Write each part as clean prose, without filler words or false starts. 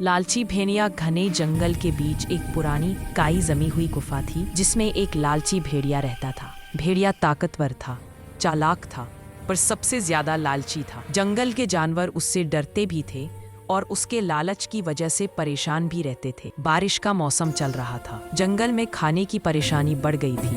लालची भेड़िया घने जंगल के बीच एक पुरानी काई जमी हुई गुफा थी जिसमें एक लालची भेड़िया रहता था। भेड़िया ताकतवर था, चालाक था, पर सबसे ज्यादा लालची था। जंगल के जानवर उससे डरते भी थे और उसके लालच की वजह से परेशान भी रहते थे। बारिश का मौसम चल रहा था, जंगल में खाने की परेशानी बढ़ गई थी,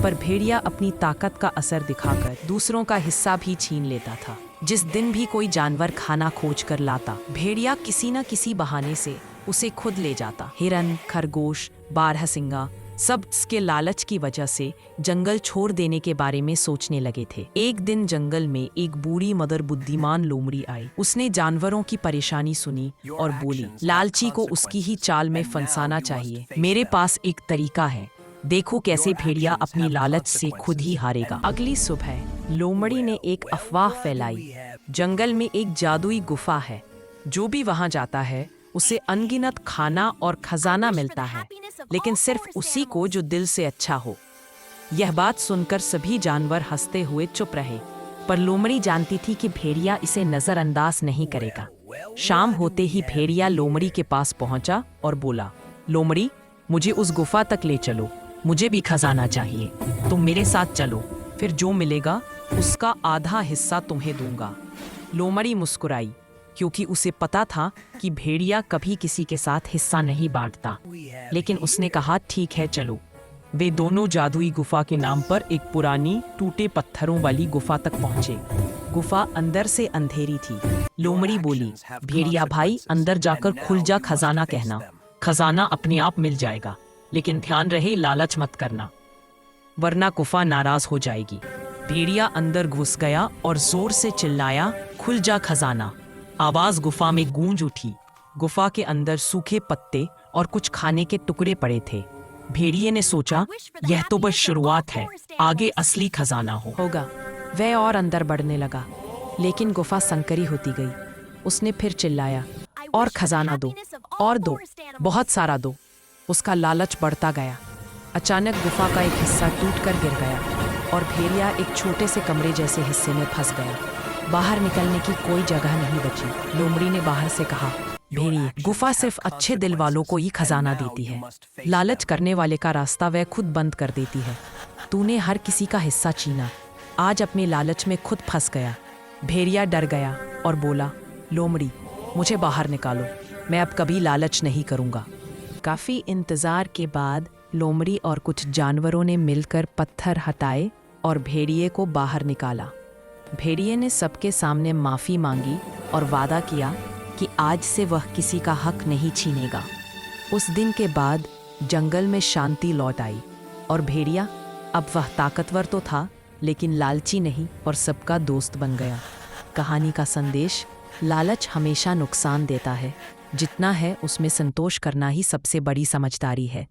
पर भेड़िया अपनी ताकत का असर दिखाकर दूसरों का हिस्सा भी छीन लेता था। जिस दिन भी कोई जानवर खाना खोज कर लाता, भेड़िया किसी न किसी बहाने से उसे खुद ले जाता। हिरन, खरगोश, बारहसिंगा सब इसके लालच की वजह से जंगल छोड़ देने के बारे में सोचने लगे थे। एक दिन जंगल में एक बूढ़ी मगर बुद्धिमान लोमड़ी आई। उसने जानवरों की परेशानी सुनी और बोली, लालची को उसकी ही चाल में फंसाना चाहिए। मेरे पास एक तरीका है, देखो कैसे भेड़िया अपनी लालच से खुद ही हारेगा। अगली सुबह लोमड़ी ने एक अफवाह फैलाई, जंगल में एक जादुई गुफा है, जो भी वहां जाता है उसे अनगिनत खाना और खजाना मिलता है, लेकिन सिर्फ उसी को जो दिल से अच्छा हो। यह बात सुनकर सभी जानवर हंसते हुए चुप रहे, पर लोमड़ी जानती थी कि भेड़िया इसे नजरअंदाज नहीं करेगा। शाम होते ही भेड़िया लोमड़ी के पास पहुंचा और बोला, लोमड़ी, मुझे उस गुफा तक ले चलो, मुझे भी खजाना चाहिए। तुम मेरे साथ चलो, फिर जो मिलेगा उसका आधा हिस्सा तुम्हें दूंगा। लोमड़ी मुस्कुराई, क्योंकि उसे पता था कि भेड़िया कभी किसी के साथ हिस्सा नहीं बांटता। लेकिन उसने कहा, ठीक है चलो। वे दोनों जादुई गुफा के नाम पर एक पुरानी टूटे पत्थरों वाली गुफा तक पहुंचे। गुफा अंदर से अंधेरी थी। लोमड़ी बोली, भेड़िया भाई, अंदर जाकर खुल जा खजाना कहना, खजाना अपने आप मिल जाएगा, लेकिन ध्यान रहे लालच मत करना, वरना गुफा नाराज हो जाएगी। भेड़िया अंदर घुस गया और जोर से चिल्लाया, खुल जा खजाना। आवाज गुफा में गूंज उठी। गुफा के अंदर सूखे पत्ते और कुछ खाने के टुकड़े पड़े थे। भेड़िए ने सोचा, यह तो बस शुरुआत है, आगे असली खजाना होगा। वह और अंदर बढ़ने लगा, लेकिन गुफा संकरी होती गई। उसने फिर चिल्लाया, और खजाना दो, और दो, बहुत सारा दो। उसका लालच बढ़ता गया। अचानक गुफा का एक हिस्सा टूटकर गिर गया और भेड़िया एक छोटे से कमरे जैसे हिस्से में फंस गया। बाहर निकलने की कोई जगह नहीं बची। लोमड़ी ने बाहर से कहा, भेड़िए, गुफा सिर्फ अच्छे दिल वालों को ही खजाना देती है, लालच करने वाले का रास्ता वह खुद बंद कर देती है। तूने हर किसी का हिस्सा छीना, आज अपने लालच में खुद फंस गया। भेड़िया डर गया और बोला, लोमड़ी, मुझे बाहर निकालो, मैं अब कभी लालच नहीं करूँगा। काफ़ी इंतज़ार के बाद लोमड़ी और कुछ जानवरों ने मिलकर पत्थर हटाए और भेड़िए को बाहर निकाला। भेड़िए ने सबके सामने माफ़ी मांगी और वादा किया कि आज से वह किसी का हक नहीं छीनेगा। उस दिन के बाद जंगल में शांति लौट आई और भेड़िया अब वह ताकतवर तो था, लेकिन लालची नहीं और सबका दोस्त बन गया। कहानी का संदेश, लालच हमेशा नुकसान देता है, जितना है उसमें संतोष करना ही सबसे बड़ी समझदारी है।